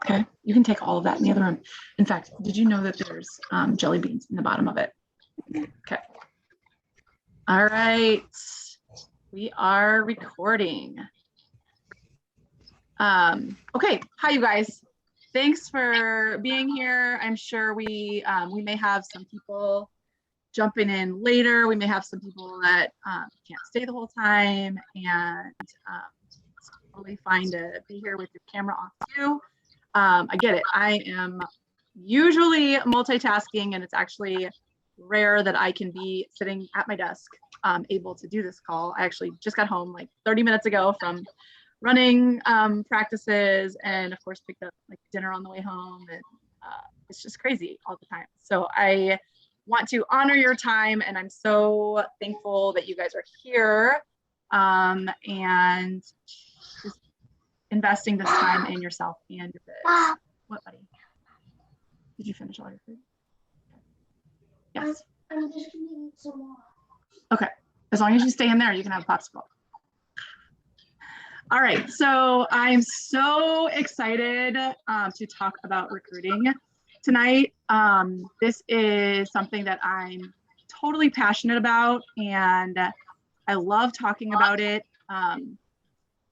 Okay, you can take all of that in the other room. In fact, did you know that there's jelly beans in the bottom of it? Okay. All right, we are recording. Okay, hi you guys. Thanks for being here. I'm sure we may have some people jumping in later. We may have some people that can't stay the whole time, and it's totally fine to be here with your camera off too. I get it. I am usually multitasking, and it's actually rare that I can be sitting at my desk able to do this call. I actually just got home like 30 minutes ago from running practices, and of course picked up like dinner on the way home, and it's just crazy all the time. So I want to honor your time, and I'm so thankful that you guys are here and just investing this time in yourself and your biz. What, buddy? Did you finish all your food? Yes. I'm just gonna eat some more. Okay. As long as you stay in there, you can have a popsicle. All right. So I'm so excited to talk about recruiting tonight. This is something that I'm totally passionate about, and I love talking about it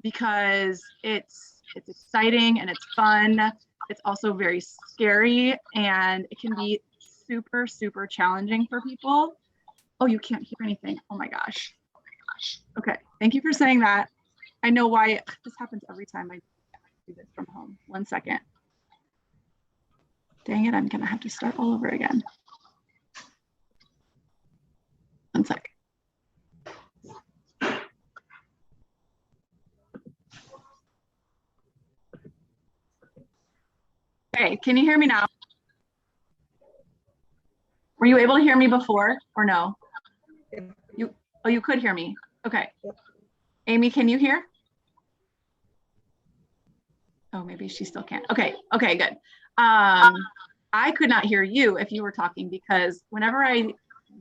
because it's exciting and it's fun. It's also very scary, and it can be super, super challenging for people. Oh, you can't hear anything. Oh my gosh. Okay, thank you for saying that. I know why this happens every time I do this from home. 1 second. Dang it, I'm gonna have to start all over again. 1 sec. Okay, can you hear me now? Were you able to hear me before or no? You could hear me. Okay. Amy, can you hear? Oh, maybe she still can't. Okay, good. I could not hear you if you were talking, because whenever I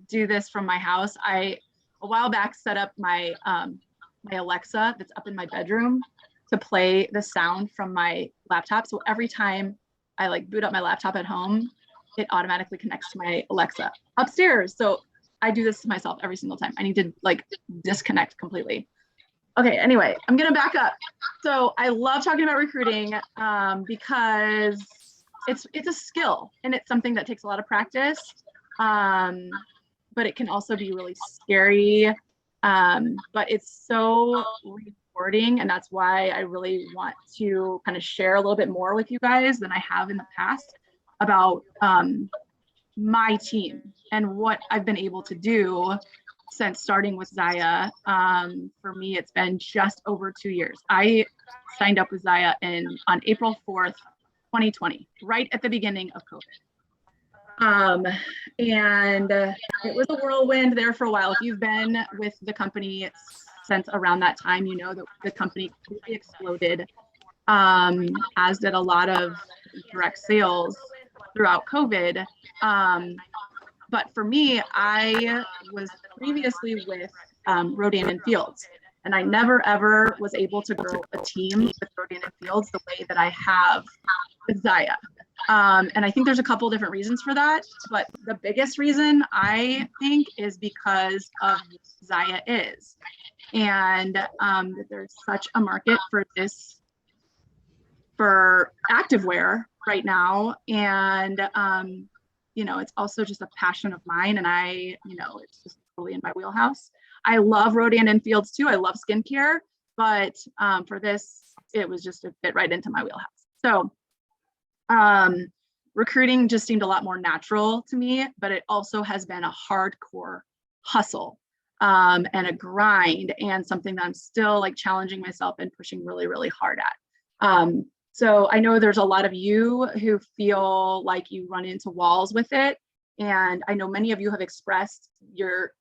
do this from my house, I a while back set up my my Alexa that's up in my bedroom to play the sound from my laptop. So every time I like boot up my laptop at home, it automatically connects to my Alexa upstairs. So I do this to myself every single time. I need to like disconnect completely. Okay, anyway, I'm gonna back up. So I love talking about recruiting because it's a skill, and it's something that takes a lot of practice, but it can also be really scary. But it's so rewarding, and that's why I really want to kind of share a little bit more with you guys than I have in the past about my team and what I've been able to do since starting with Zaya. For me, it's been just over 2 years. I signed up with Zaya on April 4th, 2020, right at the beginning of COVID. And it was a whirlwind there for a while. If you've been with the company since around that time, you know that the company completely exploded, as did a lot of direct sales throughout COVID. But for me, I was previously with Rodan and Fields, and I never ever was able to grow a team with Rodan and Fields the way that I have with Zaya. And I think there's a couple different reasons for that, but the biggest reason I think is because of Zaya is, and that there's such a market for this, for activewear right now, and you know, it's also just a passion of mine, and it's just totally in my wheelhouse. I love Rodan and Fields too. I love skincare, but for this, it was just a fit right into my wheelhouse. So recruiting just seemed a lot more natural to me, but it also has been a hardcore hustle and a grind, and something that I'm still like challenging myself and pushing really, really hard at. So I know there's a lot of you who feel like you run into walls with it. And I know many of you have expressed your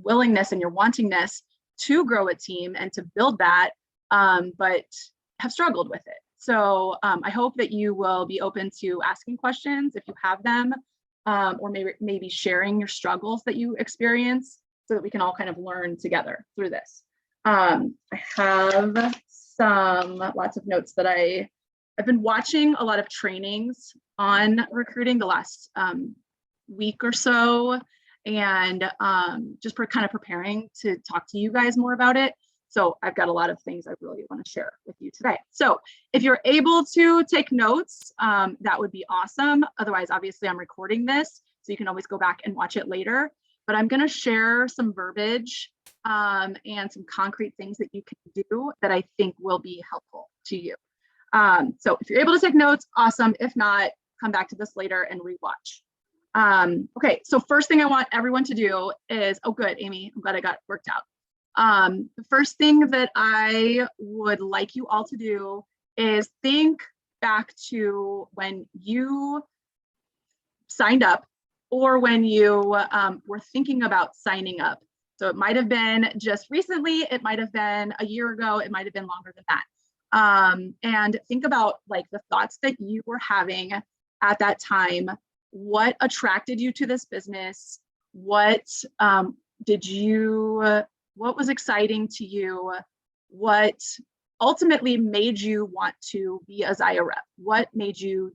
willingness and your wantingness to grow a team and to build that, but have struggled with it. So I hope that you will be open to asking questions if you have them, or maybe sharing your struggles that you experience, so that we can all kind of learn together through this. I have lots of notes that I I've been watching a lot of trainings on recruiting the last week or so, and just kind of preparing to talk to you guys more about it. So I've got a lot of things I really want to share with you today. So if you're able to take notes, that would be awesome. Otherwise, obviously I'm recording this, so you can always go back and watch it later. But I'm going to share some verbiage and some concrete things that you can do that I think will be helpful to you. So if you're able to take notes, awesome. If not, come back to this later and rewatch. Okay, so first thing I want everyone to do is, oh good, Amy, I'm glad I got worked out. The first thing that I would like you all to do is think back to when you signed up or when you were thinking about signing up. So it might have been just recently, it might have been a year ago, it might have been longer than that. And think about like the thoughts that you were having at that time. What attracted you to this business? What what was exciting to you? What ultimately made you want to be a Zaya rep? What made you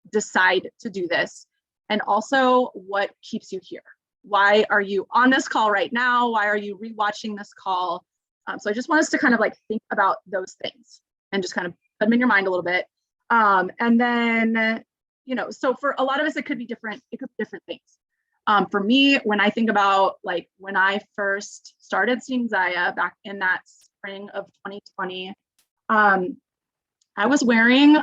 decide to do this? And also, what keeps you here? Why are you on this call right now? Why are you rewatching this call? So I just want us to kind of like think about those things and just kind of put them in your mind a little bit. And then, you know, so for a lot of us, it could be different things. For me, when I think about like when I first started seeing Zaya back in that spring of 2020, I was wearing,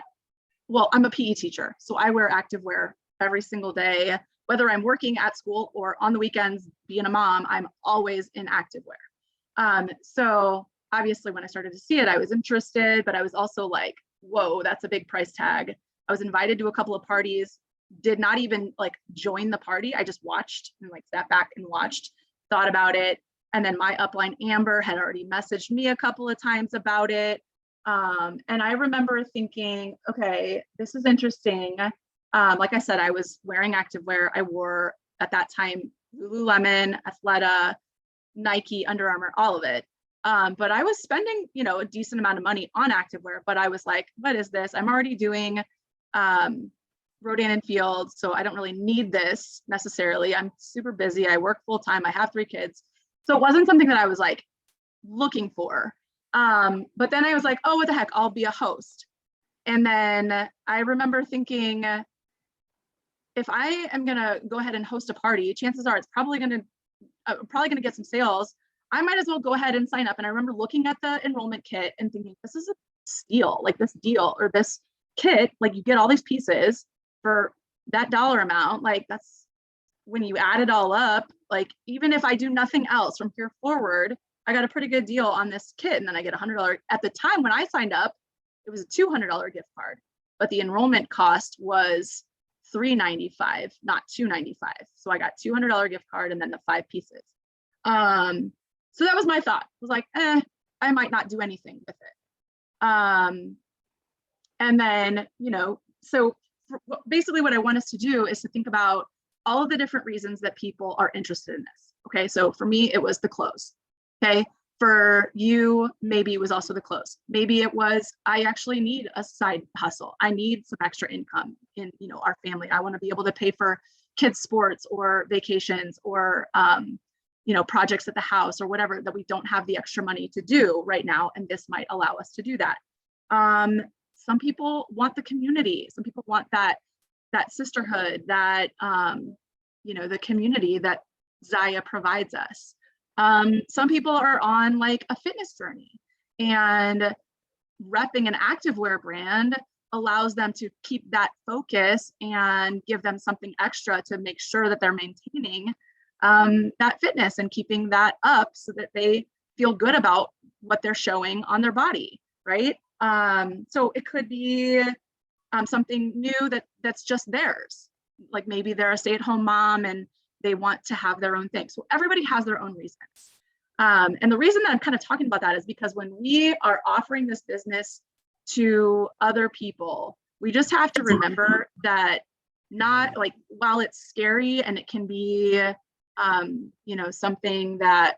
well, I'm a PE teacher, so I wear activewear every single day, whether I'm working at school or on the weekends, being a mom, I'm always in activewear. So obviously when I started to see it, I was interested, but I was also like, whoa, that's a big price tag. I was invited to a couple of parties, did not even like join the party. I just watched and like sat back and watched, thought about it. And then my upline Amber had already messaged me a couple of times about it. And I remember thinking, okay, this is interesting. Like I said, I was wearing activewear. I wore at that time Lululemon, Athleta, Nike, Under Armour, all of it. But I was spending, you know, a decent amount of money on activewear, but I was like, what is this? I'm already doing Rodan and Field, so I don't really need this necessarily. I'm super busy. I work full time. I have 3 kids. So it wasn't something that I was like looking for. But then I was like, oh, what the heck, I'll be a host. And then I remember thinking, if I am gonna go ahead and host a party, chances are it's probably gonna get some sales. I might as well go ahead and sign up. And I remember looking at the enrollment kit and thinking, this is a steal, like this deal or this kit, like you get all these pieces for that dollar amount. Like that's when you add it all up, like even if I do nothing else from here forward, I got a pretty good deal on this kit. And then I get $100. At the time when I signed up, it was a $200 gift card, but the enrollment cost was $395, not $295. So I got $200 gift card and then the 5 pieces. So that was my thought. I was like, I might not do anything with it. And then, you know, so basically what I want us to do is to think about all of the different reasons that people are interested in this. Okay, so for me, it was the clothes. Okay, for you, maybe it was also the clothes. Maybe it was, I actually need a side hustle. I need some extra income in, you know, our family. I want to be able to pay for kids' sports or vacations or, you know, projects at the house or whatever that we don't have the extra money to do right now. And this might allow us to do that. Some people want the community. Some people want that sisterhood, that, you know, the community that Zaya provides us. Some people are on like a fitness journey, and repping an activewear brand allows them to keep that focus and give them something extra to make sure that they're maintaining that fitness and keeping that up so that they feel good about what they're showing on their body, right? So it could be something new that's just theirs. Like maybe they're a stay-at-home mom and they want to have their own thing. So everybody has their own reasons. And the reason that I'm kind of talking about that is because when we are offering this business to other people, we just have to remember that not like, while it's scary and it can be, you know, something that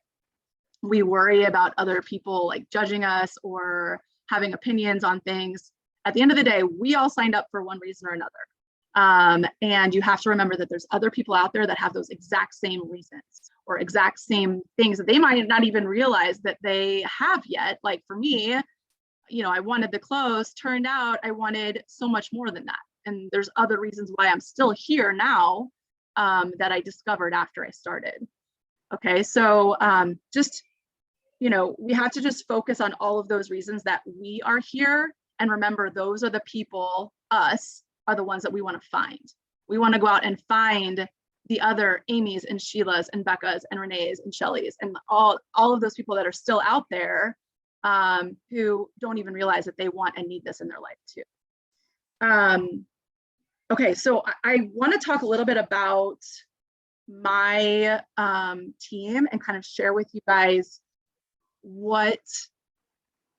we worry about other people like judging us or having opinions on things, At the end of the day, we all signed up for one reason or another. And you have to remember that there's other people out there that have those exact same reasons or exact same things that they might not even realize that they have yet. Like for me, you know, I wanted the clothes, turned out I wanted so much more than that. And there's other reasons why I'm still here now that I discovered after I started. Okay, so just, you know, we have to just focus on all of those reasons that we are here. And remember, those are the people, us, are the ones that we want to find. We want to go out and find the other Amy's and Sheila's and Becca's and Renee's and Shelly's and all of those people that are still out there who don't even realize that they want and need this in their life too. Okay, so I want to talk a little bit about my team and kind of share with you guys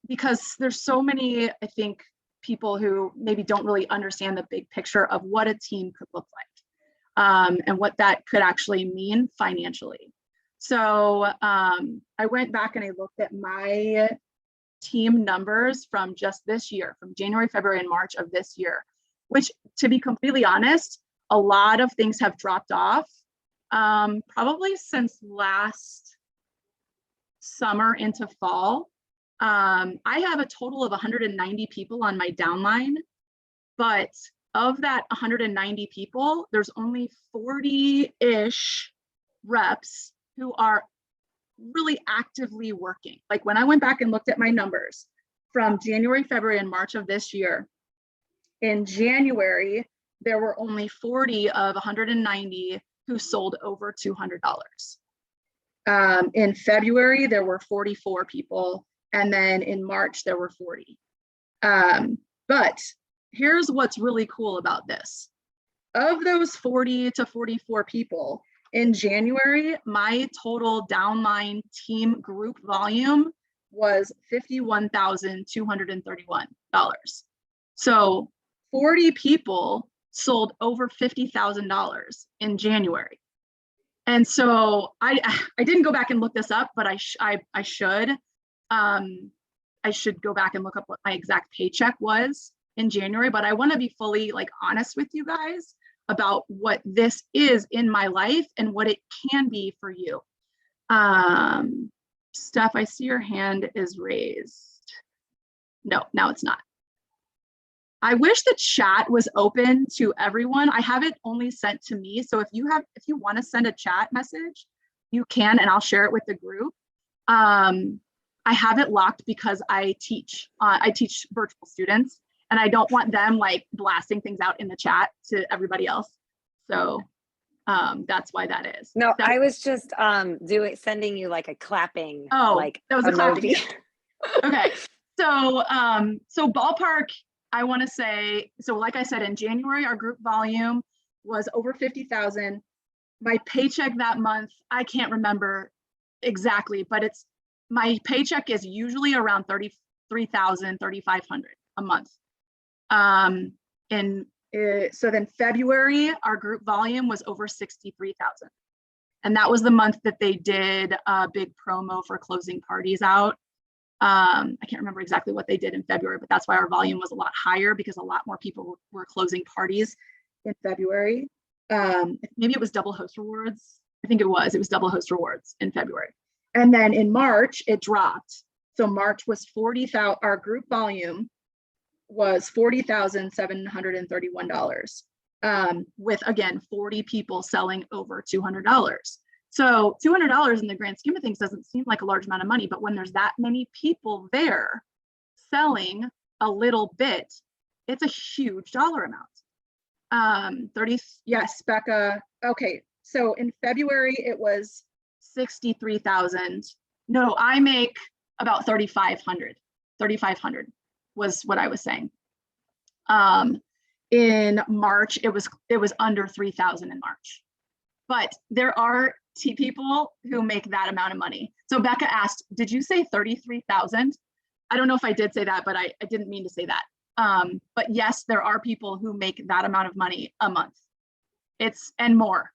because there's so many, I think, people who maybe don't really understand the big picture of what a team could look like and what that could actually mean financially. So I went back and I looked at my team numbers from just this year, from January, February, and March of this year, which, to be completely honest, a lot of things have dropped off probably since last summer into fall. I have a total of 190 people on my downline, but of that 190 people, there's only 40-ish reps who are really actively working. Like when I went back and looked at my numbers from January, February, and March of this year, in January, there were only 40 of 190 who sold over $200. In February, there were 44 people. And then in March, there were 40. But here's what's really cool about this. Of those 40 to 44 people, in January, my total downline team group volume was $51,231. So 40 people sold over $50,000 in January. And so I didn't go back and look this up, but I should. I should go back and look up what my exact paycheck was in January, but I want to be fully like honest with you guys about what this is in my life and what it can be for you. Steph, I see your hand is raised. No, now it's not. I wish the chat was open to everyone. I have it only sent to me. So if you want to send a chat message, you can, and I'll share it with the group. I have it locked because I teach virtual students and I don't want them like blasting things out in the chat to everybody else. So that's why that is. No, I was just sending you like a clapping. Oh, like that was a clapping. emoji. Okay. So ballpark, I want to say, so like I said, in January, our group volume was over 50,000. My paycheck that month, I can't remember exactly, but my paycheck is usually around 33,000, 3,500 a month. So then February, our group volume was over 63,000. And that was the month that they did a big promo for closing parties out. I can't remember exactly what they did in February, but that's why our volume was a lot higher because a lot more people were closing parties in February. Maybe it was double host rewards. I think it was double host rewards in February. And then in March, it dropped. So March was 40,000, our group volume was $40,731, with again, 40 people selling over $200. So $200 in the grand scheme of things doesn't seem like a large amount of money, but when there's that many people there selling a little bit, it's a huge dollar amount. 30, yes, Becca. Okay, so in February, it was 63,000. No, I make about 3,500. 3,500 was what I was saying. In March, it was under 3,000 in March. But there are people who make that amount of money. So Becca asked, did you say 33,000? I don't know if I did say that, but I didn't mean to say that. But yes, there are people who make that amount of money a month. And more.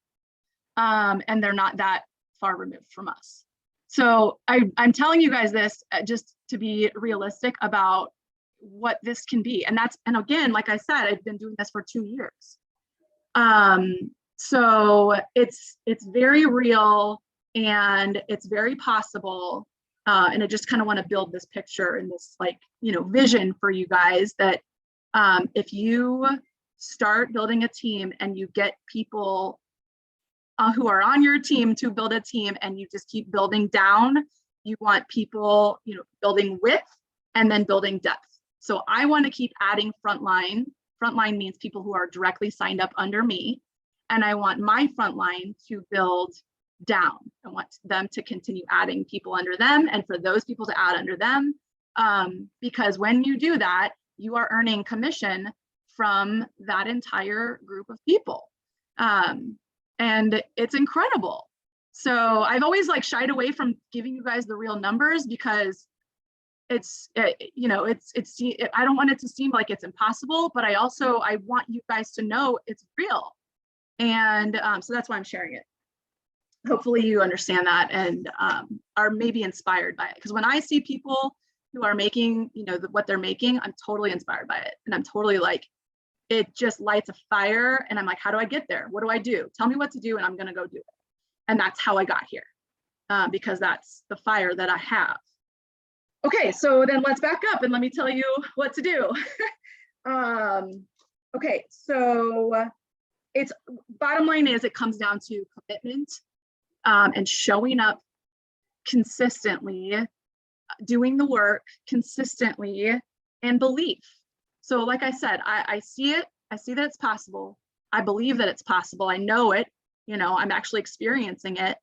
And they're not that far removed from us. So I'm telling you guys this just to be realistic about what this can be. And again, like I said, I've been doing this for 2 years. So it's very real and it's very possible. And I just kind of want to build this picture and this vision for you guys that if you start building a team and you get people who are on your team to build a team and you just keep building down, you want people, building width and then building depth. So I want to keep adding frontline. Frontline means people who are directly signed up under me. And I want my frontline to build down. I want them to continue adding people under them and for those people to add under them. Because when you do that, you are earning commission from that entire group of people. And it's incredible. So I've always shied away from giving you guys the real numbers because I don't want it to seem like it's impossible, but I want you guys to know it's real. And so that's why I'm sharing it. Hopefully you understand that and are maybe inspired by it. Because when I see people who are making, what they're making, I'm totally inspired by it. And I'm totally it just lights a fire. And I'm like, how do I get there? What do I do? Tell me what to do and I'm going to go do it. And that's how I got here because that's the fire that I have. Okay, so then let's back up and let me tell you what to do. Okay, so it's bottom line is it comes down to commitment and showing up consistently, doing the work consistently, and belief. So like I said, I see it. I see that it's possible. I believe that it's possible. I know it. I'm actually experiencing it.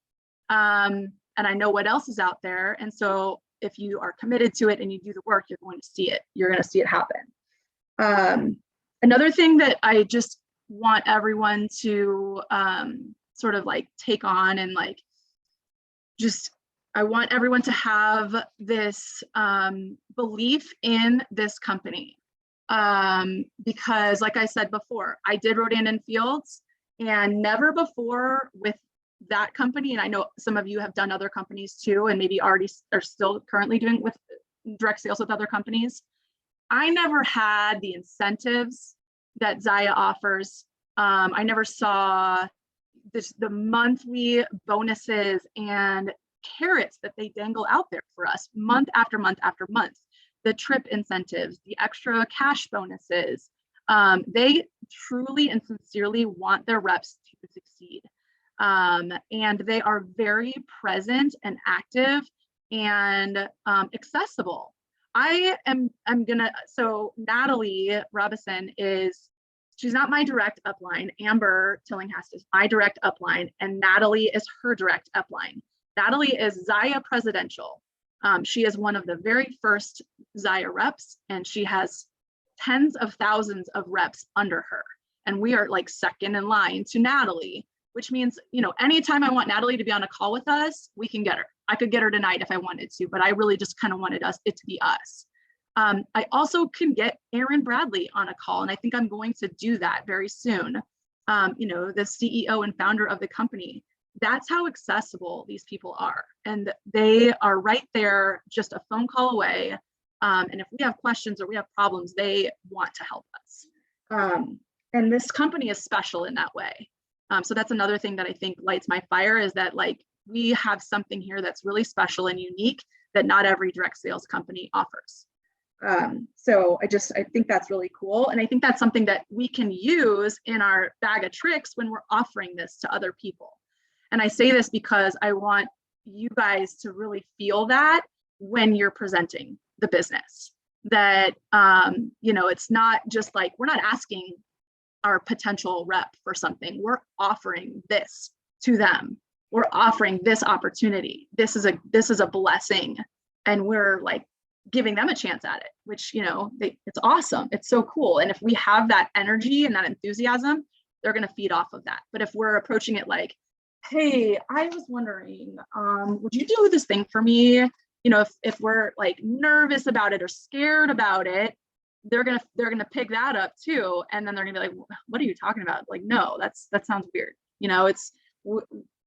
And I know what else is out there. And so if you are committed to it and you do the work, you're going to see it. You're going to see it happen. Another thing that I just want everyone to sort of take on and I want everyone to have this belief in this company. Because like I said before, I did Rodan and Fields and never before with that company. And I know some of you have done other companies too, and maybe already are still currently doing with direct sales with other companies. I never had the incentives that Zaya offers. I never saw the monthly bonuses and carrots that they dangle out there for us month after month after month. The trip incentives, the extra cash bonuses. They truly and sincerely want their reps to succeed. And they are very present and active and accessible. So Natalie Robison she's not my direct upline. Amber Tillinghast is my direct upline and Natalie is her direct upline. Natalie is Zaya Presidential. She is one of the very first Zaya reps and she has tens of thousands of reps under her. And we are second in line to Natalie, which means, anytime I want Natalie to be on a call with us, we can get her. I could get her tonight if I wanted to, but I really just kind of wanted it to be us. I also can get Aaron Bradley on a call, and I think I'm going to do that very soon. The CEO and founder of the company. That's how accessible these people are. And they are right there, just a phone call away. And if we have questions or we have problems, they want to help us. And this company is special in that way. So that's another thing that I think lights my fire is that we have something here that's really special and unique that not every direct sales company offers. So I think that's really cool. And I think that's something that we can use in our bag of tricks when we're offering this to other people. And I say this because I want you guys to really feel that when you're presenting the business, that, it's not just we're not asking our potential rep for something. We're offering this to them. We're offering this opportunity. This is a blessing. And we're giving them a chance at it, which, it's awesome. It's so cool. And if we have that energy and that enthusiasm, they're going to feed off of that. But if we're approaching it hey, I was wondering, would you do this thing for me? If we're nervous about it or scared about it, they're gonna pick that up too, and then they're gonna be what are you talking about? No, that sounds weird.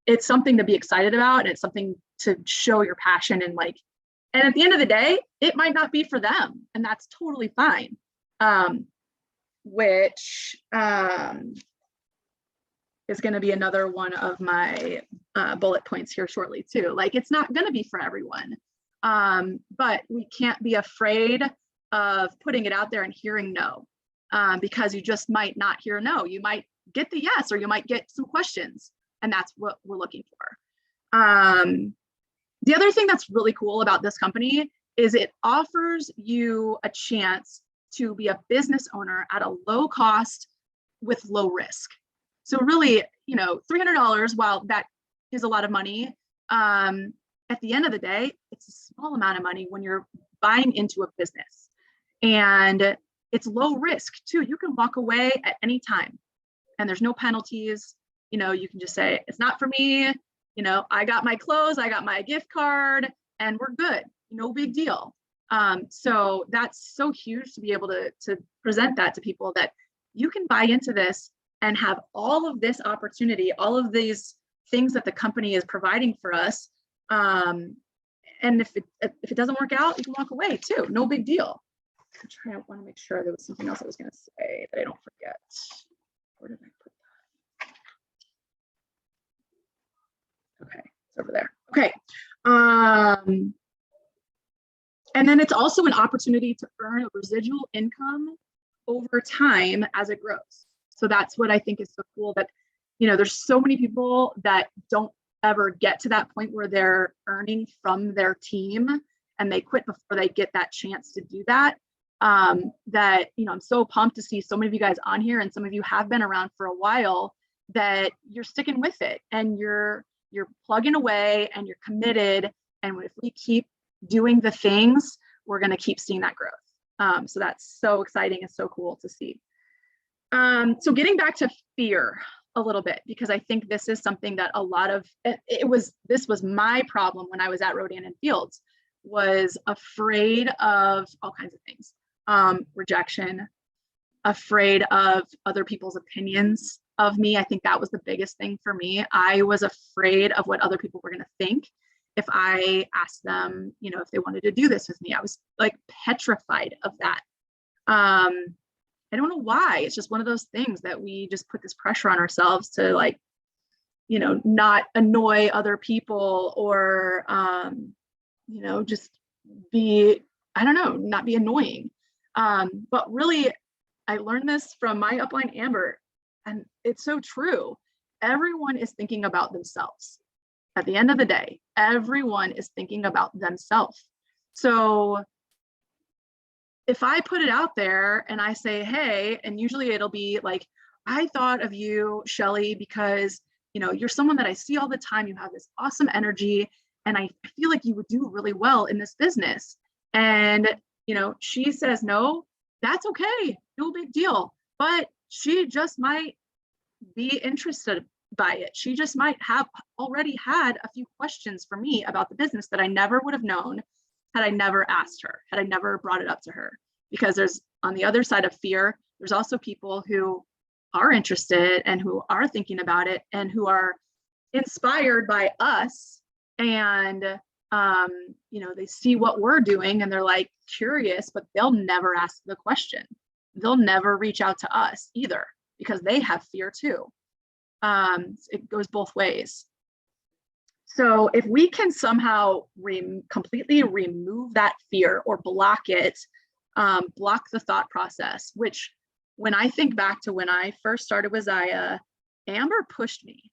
It's something to be excited about, and it's something to show your passion and And at the end of the day, it might not be for them, and that's totally fine. Which is going to be another one of my bullet points here shortly too. Like, it's not going to be for everyone, but we can't be afraid of putting it out there and hearing no, because you just might not hear no. You might get the yes, or you might get some questions, and that's what we're looking for. The other thing that's really cool about this company is it offers you a chance to be a business owner at a low cost with low risk. So really, you know, $300, while that is a lot of money, at the end of the day, it's a small amount of money when you're buying into a business. And it's low risk too. You can walk away at any time and there's no penalties. You know, you can just say, it's not for me. You know, I got my clothes, I got my gift card, and we're good. No big deal. So that's so huge to be able to present that to people, that you can buy into this and have all of this opportunity, all of these things that the company is providing for us. And if it doesn't work out, you can walk away too. No big deal. I want to make sure there was something else I was going to say that I don't forget. Where did I put that? Okay, it's over there. Okay. And then it's also an opportunity to earn a residual income over time as it grows. So that's what I think is so cool, that, you know, there's so many people that don't ever get to that point where they're earning from their team and they quit before they get that chance to do that. That, you know, I'm so pumped to see so many of you guys on here, and some of you have been around for a while, that you're sticking with it and you're plugging away and you're committed. And if we keep doing the things, we're going to keep seeing that growth. So that's so exciting and so cool to see. So getting back to fear a little bit, because I think this is something that a lot of, this was my problem when I was at Rodan and Fields, was afraid of all kinds of things. Rejection, afraid of other people's opinions of me. I think that was the biggest thing for me. I was afraid of what other people were going to think if I asked them, you know, if they wanted to do this with me. I was like petrified of that. I don't know why. It's just one of those things that we just put this pressure on ourselves to, like, you know, not annoy other people, or, you know, just be, I don't know, not be annoying. But really, I learned this from my upline, Amber, and it's so true. Everyone is thinking about themselves. At the end of the day, everyone is thinking about themselves. So if I put it out there and I say, hey, and usually it'll be like, I thought of you, Shelly, because, you know, you're someone that I see all the time. You have this awesome energy, and I feel like you would do really well in this business. And, you know, she says, no, that's okay. No big deal. But she just might be interested by it. She just might have already had a few questions for me about the business that I never would have known had I never asked her, had I never brought it up to her. Because there's, on the other side of fear, there's also people who are interested and who are thinking about it and who are inspired by us. And, you know, they see what we're doing and they're like curious, but they'll never ask the question. They'll never reach out to us either, because they have fear too. It goes both ways. So if we can somehow completely remove that fear or block it, block the thought process, which when I think back to when I first started with Zaya, Amber pushed me.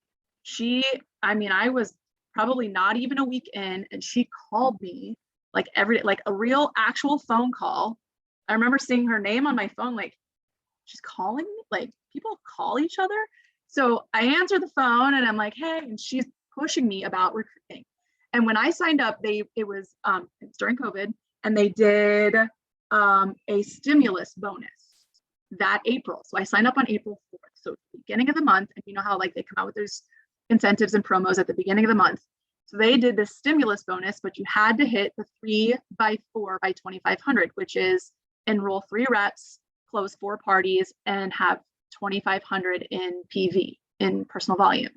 I was probably not even a week in, and she called me like like a real actual phone call. I remember seeing her name on my phone, like, she's calling me, like people call each other. So I answer the phone and I'm like, hey, and she's pushing me about recruiting. And when I signed up, it was during COVID, and they did a stimulus bonus that April. So I signed up on April 4th. So beginning of the month, and you know how like they come out with those incentives and promos at the beginning of the month. So they did the stimulus bonus, but you had to hit the 3x4 by 2,500, which is enroll 3 reps, close 4 parties, and have 2,500 in PV, in personal volume.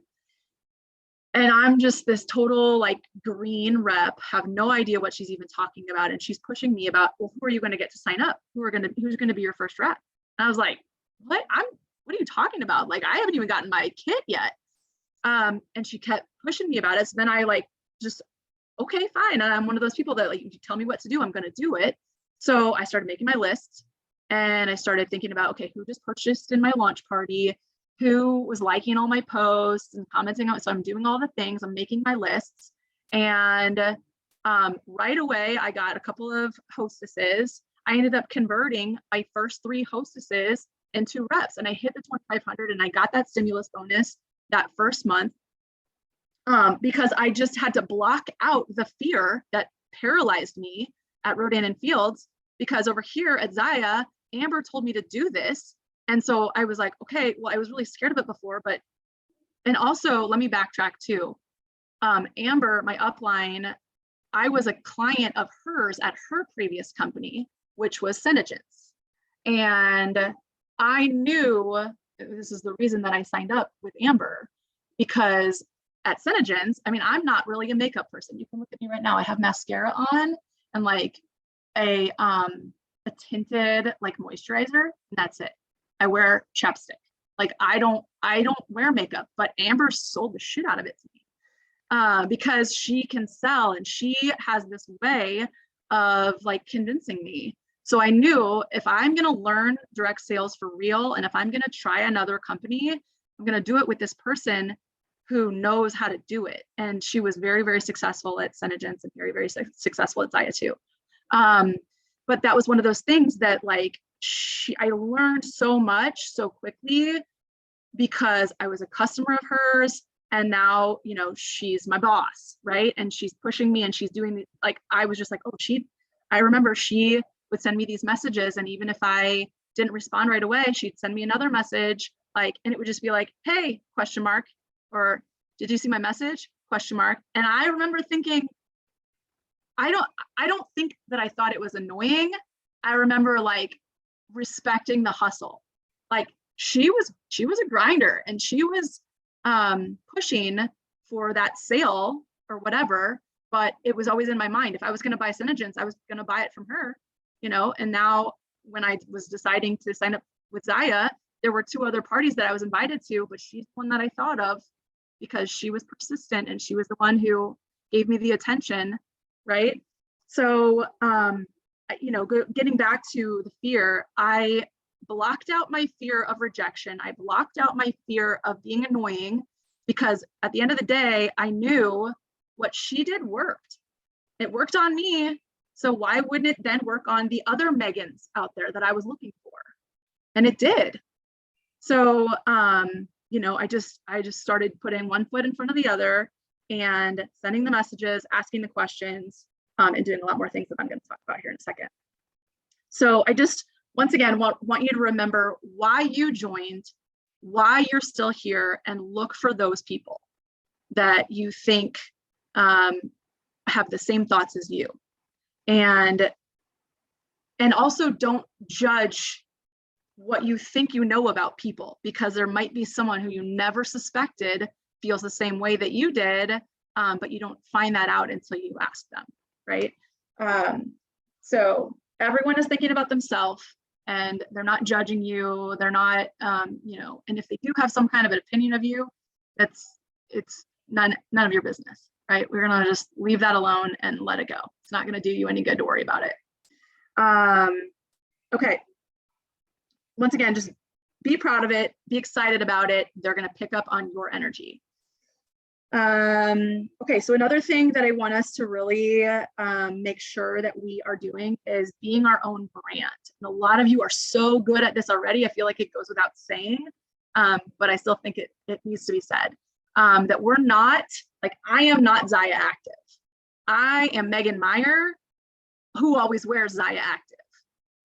And I'm just this total like green rep, have no idea what she's even talking about. And she's pushing me about, well, who are you going to get to sign up? Who's going to be your first rep? And I was like, what are you talking about? Like, I haven't even gotten my kit yet. And she kept pushing me about it. So then I like, just, okay, fine. And I'm one of those people that like, you tell me what to do, I'm going to do it. So I started making my list and I started thinking about, okay, who just purchased in my launch party? Who was liking all my posts and commenting on it. So I'm doing all the things, I'm making my lists. And right away, I got a couple of hostesses. I ended up converting my first 3 hostesses into reps, and I hit the 2,500 and I got that stimulus bonus that first month because I just had to block out the fear that paralyzed me at Rodan and Fields, because over here at Zaya, Amber told me to do this. And so I was like, okay, well, I was really scared of it before, but, and also let me backtrack too. Amber, my upline, I was a client of hers at her previous company, which was Synergence. And I knew this is the reason that I signed up with Amber, because at Synergence, I mean, I'm not really a makeup person. You can look at me right now. I have mascara on and like a tinted like moisturizer, and that's it. I wear chapstick. Like I don't wear makeup, but Amber sold the shit out of it to me because she can sell and she has this way of like convincing me. So I knew if I'm going to learn direct sales for real, and if I'm going to try another company, I'm going to do it with this person who knows how to do it. And she was very, very successful at Synergence and very, very successful at Zaya too. But that was one of those things that like, I learned so much so quickly because I was a customer of hers, and now, you know, she's my boss, right? And she's pushing me and she's doing like, I was just like, oh, I remember she would send me these messages, and even if I didn't respond right away, she'd send me another message, like, and it would just be like, hey, question mark, or did you see my message? Question mark. And I remember thinking, I don't think that I thought it was annoying. I remember like respecting the hustle. Like she was a grinder, and she was pushing for that sale or whatever, but it was always in my mind. If I was going to buy Synergence, I was going to buy it from her, you know. And now when I was deciding to sign up with Zaya, there were 2 other parties that I was invited to, but she's one that I thought of because she was persistent and she was the one who gave me the attention, right? So you know, getting back to the fear, I blocked out my fear of rejection. I blocked out my fear of being annoying, because at the end of the day, I knew what she did worked. It worked on me. So why wouldn't it then work on the other Megans out there that I was looking for? And it did. So, you know, I just started putting one foot in front of the other and sending the messages, asking the questions, and doing a lot more things that I'm going to talk about here in a second. So I just, once again, want you to remember why you joined, why you're still here, and look for those people that you think have the same thoughts as you. And also don't judge what you think you know about people, because there might be someone who you never suspected feels the same way that you did, but you don't find that out until you ask them, right? So everyone is thinking about themselves, and they're not judging you. They're not, you know, and if they do have some kind of an opinion of you, it's none of your business, right? We're gonna just leave that alone and let it go. It's not gonna do you any good to worry about it. Okay. Once again, just be proud of it, be excited about it. They're gonna pick up on your energy. Okay, so another thing that I want us to really make sure that we are doing is being our own brand. And a lot of you are so good at this already. I feel like it goes without saying, but I still think it needs to be said, that we're not, like, I am not Zaya Active. I am Megan Meyer, who always wears Zaya Active,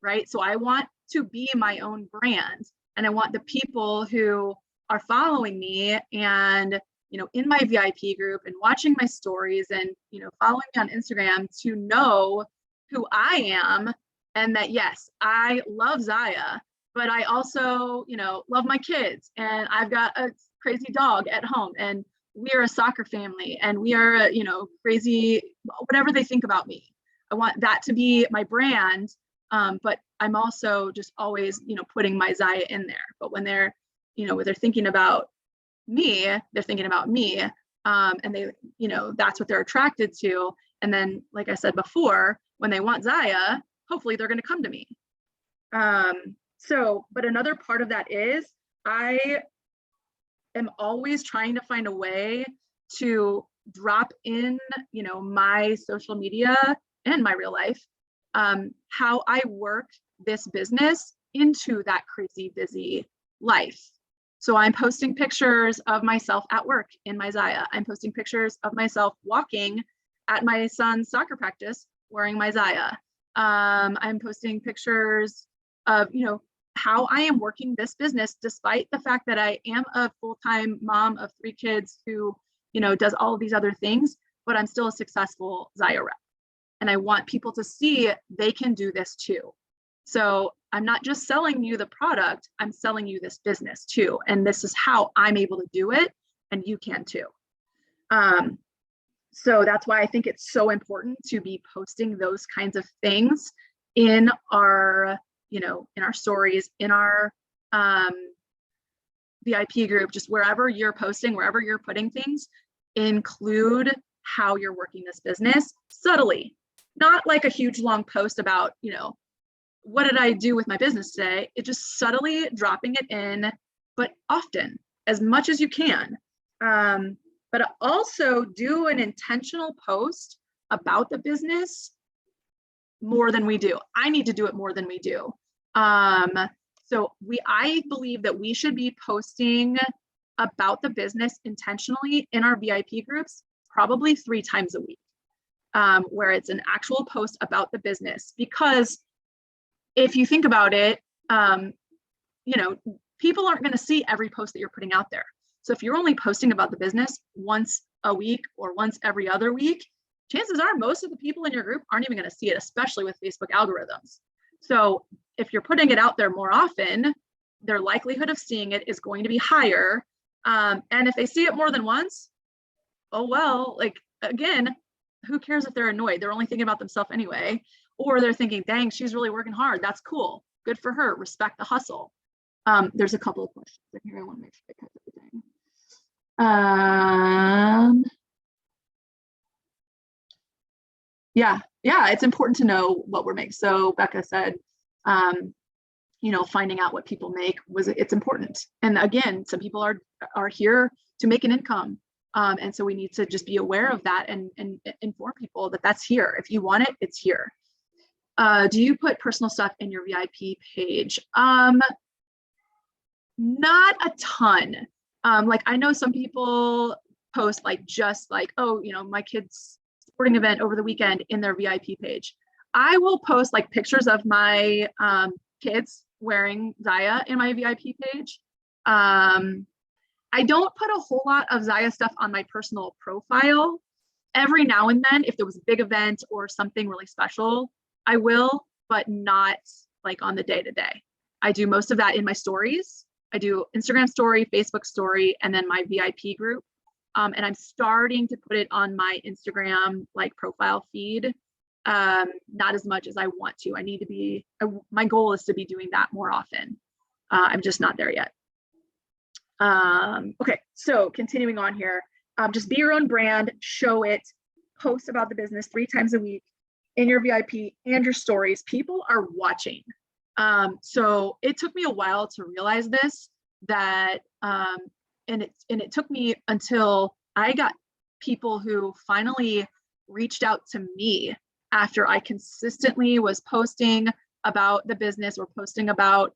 right? So I want to be my own brand, and I want the people who are following me and, you know, in my VIP group and watching my stories and, you know, following me on Instagram to know who I am, and that, yes, I love Zaya, but I also, you know, love my kids, and I've got a crazy dog at home, and we are a soccer family and we are, you know, crazy, whatever they think about me. I want that to be my brand. But I'm also just always, you know, putting my Zaya in there. But when they're, you know, when they're thinking about me, they're thinking about me. And they, you know, that's what they're attracted to. And then, like I said before, when they want Zaya, hopefully they're going to come to me. But another part of that is I am always trying to find a way to drop in, you know, my social media and my real life, how I work this business into that crazy busy life. So I'm posting pictures of myself at work in my Zaya. I'm posting pictures of myself walking at my son's soccer practice wearing my Zaya. I'm posting pictures of, you know, how I am working this business, despite the fact that I am a full-time mom of 3 kids who, you know, does all of these other things, but I'm still a successful Zaya rep. And I want people to see they can do this too. So I'm not just selling you the product, I'm selling you this business too. And this is how I'm able to do it, and you can too. So that's why I think it's so important to be posting those kinds of things in our, you know, in our stories, in our VIP group, just wherever you're posting, wherever you're putting things, include how you're working this business subtly, not like a huge long post about, you know, what did I do with my business today? It just subtly dropping it in, but often, as much as you can. But also do an intentional post about the business more than we do. I need to do it more than we do. So I believe that we should be posting about the business intentionally in our VIP groups, probably 3 times a week, where it's an actual post about the business. Because if you think about it, you know, people aren't going to see every post that you're putting out there. So if you're only posting about the business once a week or once every other week, chances are most of the people in your group aren't even going to see it, especially with Facebook algorithms. So if you're putting it out there more often, their likelihood of seeing it is going to be higher. And if they see it more than once, oh, well, like, again, who cares if they're annoyed? They're only thinking about themselves anyway. Or they're thinking, dang, she's really working hard. That's cool. Good for her. Respect the hustle. There's a couple of questions in here. I want to make sure I catch everything. Yeah, it's important to know what we're making. So Becca said, you know, finding out what people make it's important. And again, some people are here to make an income. And so we need to just be aware of that and inform people that that's here. If you want it, it's here. Do you put personal stuff in your VIP page? Not a ton. Like I know some people post like just like, oh, you know, my kid's sporting event over the weekend in their VIP page. I will post like pictures of my kids wearing Zaya in my VIP page. I don't put a whole lot of Zaya stuff on my personal profile. Every now and then, if there was a big event or something really special, I will, but not like on the day-to-day. I do most of that in my stories. I do Instagram story, Facebook story, and then my VIP group. And I'm starting to put it on my Instagram like profile feed. Not as much as I want to. I need to be, my goal is to be doing that more often. I'm just not there yet. Okay, so continuing on here, just be your own brand, show it, post about the business 3 times a week in your VIP and your stories. People are watching. So it took me a while to realize this, that, and it took me until I got people who finally reached out to me after I consistently was posting about the business or posting about,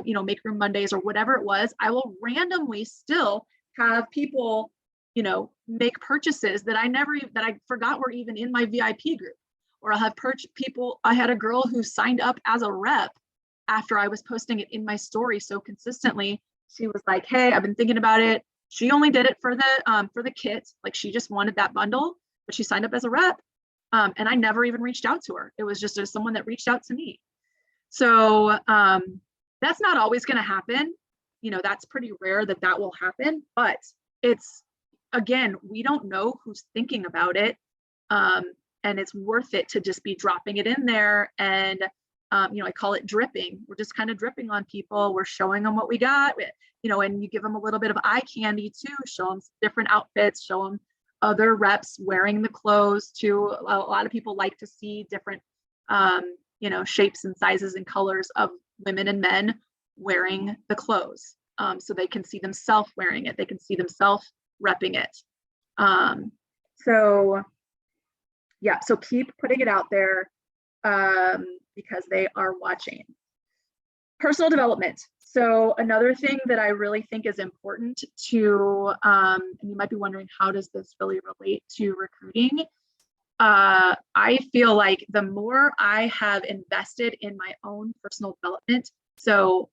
you know, Make Room Mondays or whatever it was. I will randomly still have people, you know, make purchases that I forgot were even in my VIP group. Or I'll have people. I had a girl who signed up as a rep after I was posting it in my story so consistently. She was like, hey, I've been thinking about it. She only did it for the kit. Like she just wanted that bundle, but she signed up as a rep. And I never even reached out to her. It was just someone that reached out to me. So that's not always going to happen. You know, that's pretty rare that will happen, but it's again, we don't know who's thinking about it. And it's worth it to just be dropping it in there. And, I call it dripping. We're just kind of dripping on people. We're showing them what we got, and you give them a little bit of eye candy too, show them different outfits, show them other reps wearing the clothes too. A lot of people like to see different, shapes and sizes and colors of women and men wearing the clothes. So they can see themselves wearing it. They can see themselves repping it. So keep putting it out there because they are watching. Personal development. So another thing that I really think is important to, and you might be wondering, how does this really relate to recruiting? I feel like the more I have invested in my own personal development, so,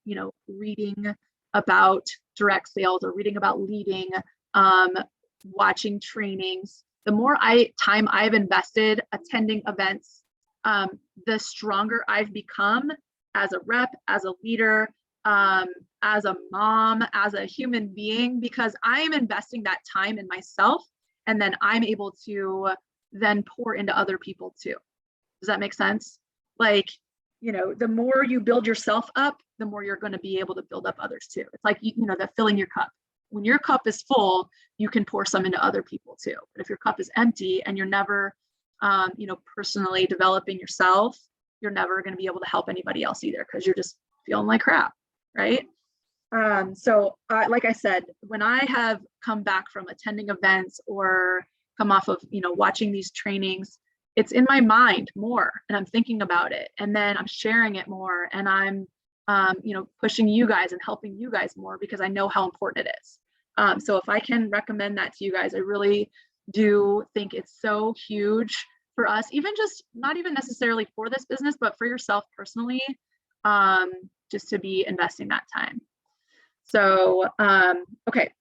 reading about direct sales or reading about leading, watching trainings, the more time I've invested attending events, the stronger I've become as a rep, as a leader, as a mom, as a human being, because I am investing that time in myself, and then I'm able to then pour into other people too. Does that make sense? Like, the more you build yourself up, the more you're going to be able to build up others too. It's like, that filling your cup. When your cup is full, you can pour some into other people too. But if your cup is empty and you're never, personally developing yourself, you're never going to be able to help anybody else either, because you're just feeling like crap, right? Like I said, when I have come back from attending events or come off of, watching these trainings, it's in my mind more, and I'm thinking about it, and then I'm sharing it more, and I'm, pushing you guys and helping you guys more, because I know how important it is. So if I can recommend that to you guys, I really do think it's so huge for us, even just not even necessarily for this business, but for yourself personally, just to be investing that time. So, okay,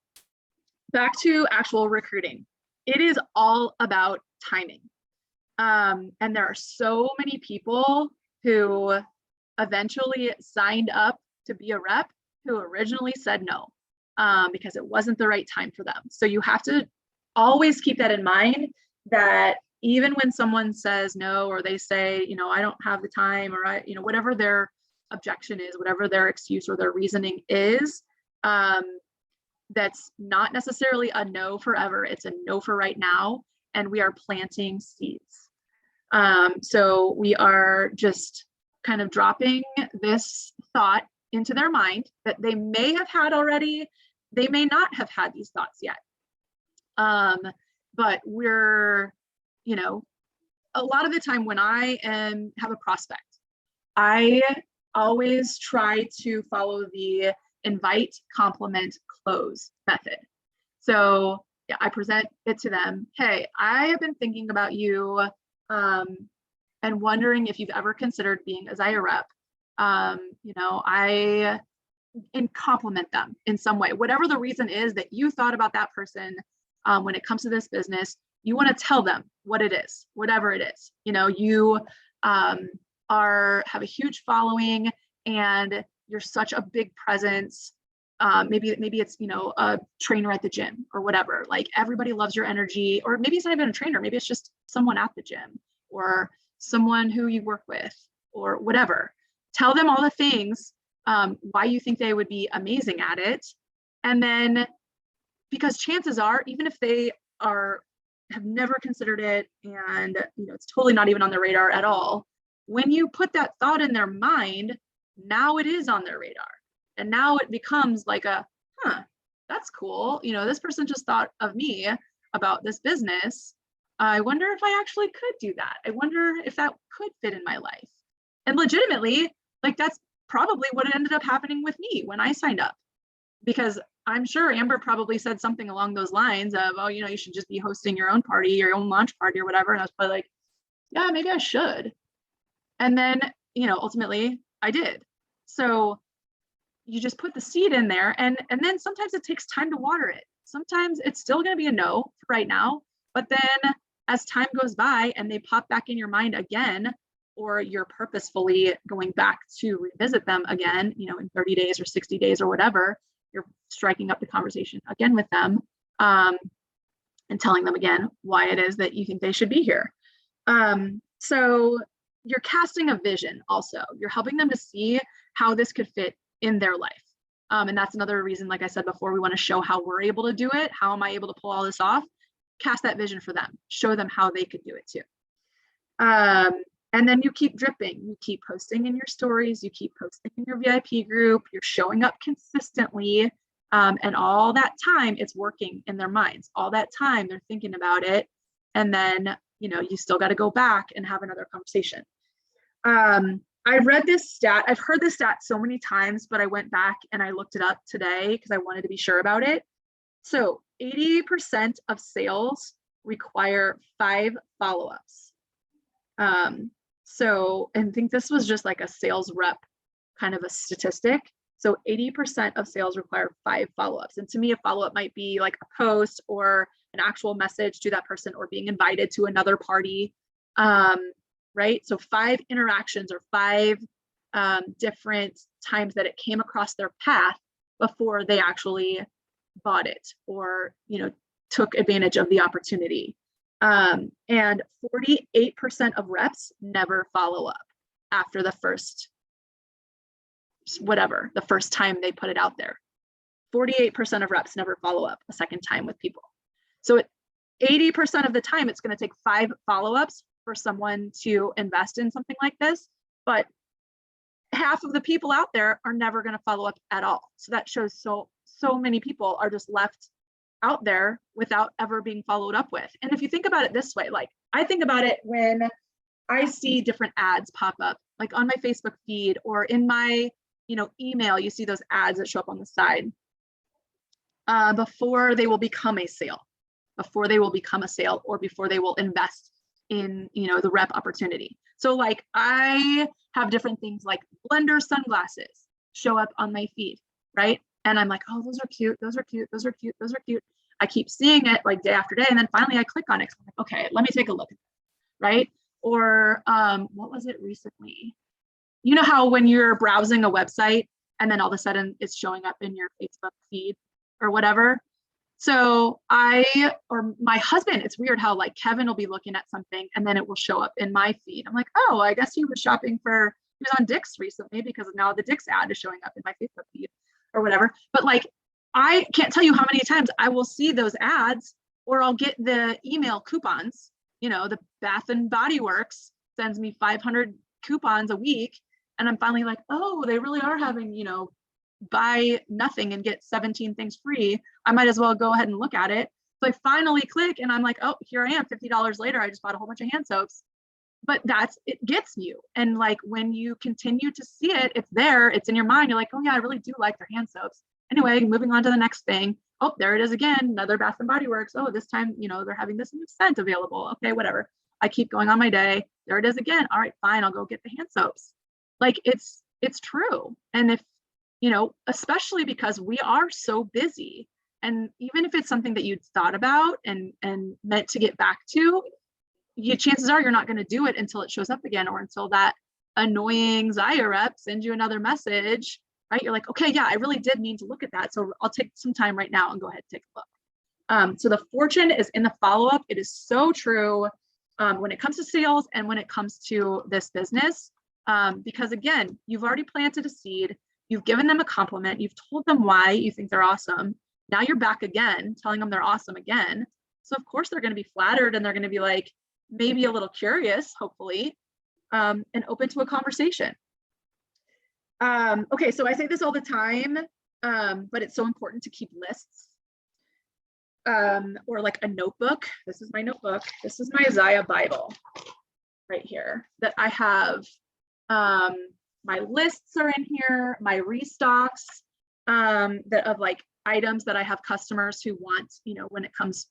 back to actual recruiting. It is all about timing. And there are so many people who eventually signed up to be a rep who originally said no, because it wasn't the right time for them. So you have to always keep that in mind, that even when someone says no, or they say, I don't have the time, or whatever their objection is, whatever their excuse or their reasoning is, that's not necessarily a no forever. It's a no for right now. And we are planting seeds. So we are just kind of dropping this thought into their mind that they may have had already. They may not have had these thoughts yet. But we're, a lot of the time when I have a prospect, I always try to follow the invite, compliment, close method. So I present it to them. Hey, I have been thinking about you and wondering if you've ever considered being a Zaya rep. And compliment them in some way, whatever the reason is that you thought about that person. When it comes to this business, you want to tell them what it is, whatever it is. You have a huge following, and you're such a big presence. Maybe it's, a trainer at the gym or whatever. Like, everybody loves your energy, or maybe it's not even a trainer. Maybe it's just someone at the gym, or someone who you work with, or whatever. Tell them all the things, why you think they would be amazing at it. And then, because chances are, even if they have never considered it, and it's totally not even on their radar at all, when you put that thought in their mind, now it is on their radar. And now it becomes like that's cool. This person just thought of me about this business. I wonder if I actually could do that. I wonder if that could fit in my life. And legitimately, like, that's probably what ended up happening with me when I signed up, because I'm sure Amber probably said something along those lines of, oh, you should just be hosting your own party, your own launch party or whatever. And I was probably like, yeah, maybe I should. And then, ultimately I did. So you just put the seed in there, and then sometimes it takes time to water it. Sometimes it's still going to be a no for right now, but then as time goes by and they pop back in your mind again, or you're purposefully going back to revisit them again, in 30 days or 60 days or whatever, you're striking up the conversation again with them. and telling them again why it is that you think they should be here. So you're casting a vision also. You're helping them to see how this could fit in their life. And that's another reason, like I said before, we want to show how we're able to do it. How am I able to pull all this off? Cast that vision for them. Show them how they could do it too. And then you keep dripping. You keep posting in your stories. You keep posting in your VIP group. You're showing up consistently. And all that time it's working in their minds. All that time they're thinking about it. And then, you still got to go back and have another conversation. I read this stat. I've heard this stat so many times, but I went back and I looked it up today because I wanted to be sure about it. So 80% of sales require 5 follow-ups. So I think this was just like a sales rep kind of a statistic. So 80% of sales require 5 follow-ups. And to me, a follow-up might be like a post or an actual message to that person or being invited to another party. Right? So 5 interactions or 5 different times that it came across their path before they actually bought it or, took advantage of the opportunity. And 48% of reps never follow up after the first time they put it out there. 48% of reps never follow up a second time with people. So 80% of the time, it's going to take 5 follow-ups for someone to invest in something like this, but half of the people out there are never going to follow up at all. So that shows so many people are just left out there without ever being followed up with. And if you think about it this way, like I think about it when I see different ads pop up, like on my Facebook feed or in my, email, you see those ads that show up on the side before they will become a sale, or before they will invest in, the rep opportunity. So like I have different things like Blender sunglasses show up on my feed, right? And I'm like, oh, those are cute. Those are cute. Those are cute. Those are cute. I keep seeing it like day after day. And then finally I click on it. I'm like, okay, let me take a look, right? Or what was it recently? You know how when you're browsing a website and then all of a sudden it's showing up in your Facebook feed or whatever. So my husband, it's weird how like Kevin will be looking at something and then it will show up in my feed. I'm like, oh, I guess he was on Dick's recently because now the Dick's ad is showing up in my Facebook feed or whatever. But like, I can't tell you how many times I will see those ads or I'll get the email coupons, the Bath and Body Works sends me 500 coupons a week. And I'm finally like, oh, they really are having, buy nothing and get 17 things free. I might as well go ahead and look at it. So I finally click and I'm like, oh, here I am, $50 later. I just bought a whole bunch of hand soaps. But it gets you. And like when you continue to see it, it's there, it's in your mind. You're like, oh yeah, I really do like their hand soaps. Anyway, moving on to the next thing. Oh, there it is again, another Bath and Body Works. Oh, this time, they're having this new scent available. Okay, whatever. I keep going on my day. There it is again. All right, fine, I'll go get the hand soaps. Like it's true. And if, especially because we are so busy, and even if it's something that you'd thought about and meant to get back to, chances are you're not going to do it until it shows up again or until that annoying Zaya rep sends you another message, right? You're like, okay, yeah, I really did mean to look at that. So I'll take some time right now and go ahead and take a look. So the fortune is in the follow-up. It is so true when it comes to sales and when it comes to this business. Because again, you've already planted a seed. You've given them a compliment. You've told them why you think they're awesome. Now you're back again, telling them they're awesome again. So of course they're going to be flattered and they're going to be like, maybe a little curious, hopefully, and open to a conversation. Okay, so I say this all the time, but it's so important to keep lists or like a notebook. This is my notebook. This is my Zaya Bible right here that I have. My lists are in here, my restocks that of like items that I have customers who want, when it comes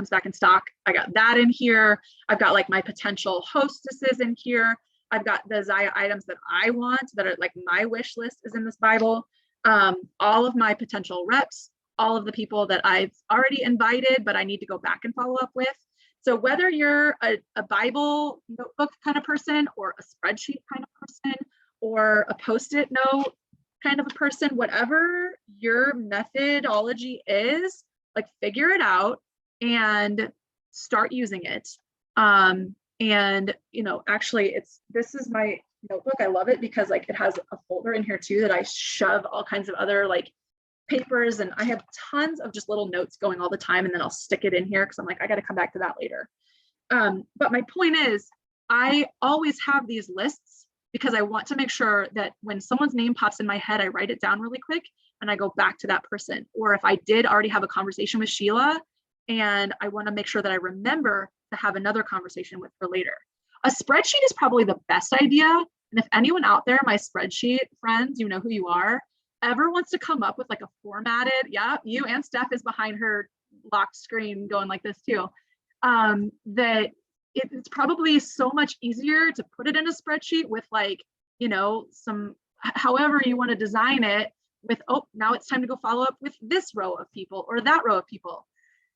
back in stock. I got that in here. I've got like my potential hostesses in here. I've got the Zaya items that I want that are like my wish list is in this Bible. All of my potential reps, all of the people that I've already invited, but I need to go back and follow up with. So whether you're a Bible notebook kind of person or a spreadsheet kind of person or a Post-it note kind of a person, whatever your methodology is, like figure it out and start using it. And actually this is my notebook. I love it because like it has a folder in here too that I shove all kinds of other like papers, and I have tons of just little notes going all the time, and then I'll stick it in here because I'm like, I got to come back to that later. But my point is, I always have these lists because I want to make sure that when someone's name pops in my head, I write it down really quick and I go back to that person. Or if I did already have a conversation with Sheila and I want to make sure that I remember to have another conversation with her later. A spreadsheet is probably the best idea. And if anyone out there, my spreadsheet friends, you know who you are, ever wants to come up with like a formatted, yeah, you and Steph is behind her locked screen going like this too, that it's probably so much easier to put it in a spreadsheet with like, some, however you want to design it with, oh, now it's time to go follow up with this row of people or that row of people.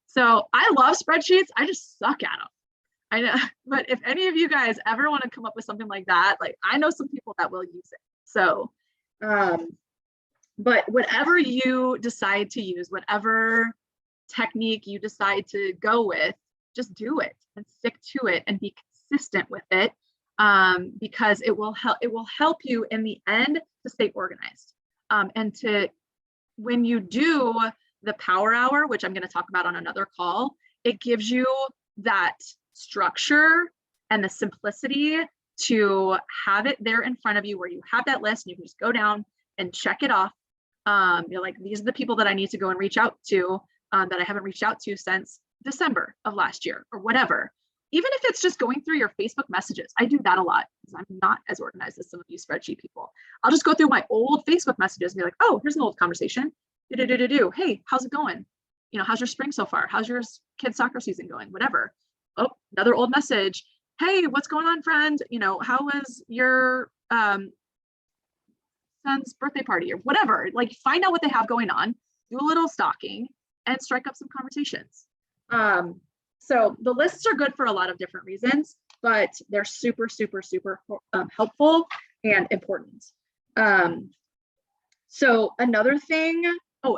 So I love spreadsheets. I just suck at them. I know, but if any of you guys ever want to come up with something like that, like I know some people that will use it. So, but whatever you decide to use, whatever technique you decide to go with, just do it and stick to it and be consistent with it, because it will help you in the end to stay organized, and to, when you do the power hour, which I'm going to talk about on another call, it gives you that structure and the simplicity to have it there in front of you where you have that list and you can just go down and check it off. You're like, these are the people that I need to go and reach out to, that I haven't reached out to since December of last year or whatever. Even if it's just going through your Facebook messages, I do that a lot because I'm not as organized as some of you spreadsheet people. I'll just go through my old Facebook messages and be like, oh, here's an old conversation. Hey, how's it going? How's your spring so far? How's your kids' soccer season going? Whatever. Oh, another old message. Hey, what's going on, friend? How was your son's birthday party or whatever? Like, find out what they have going on, do a little stalking, and strike up some conversations. So the lists are good for a lot of different reasons, but they're super, super, super helpful and important. So another thing,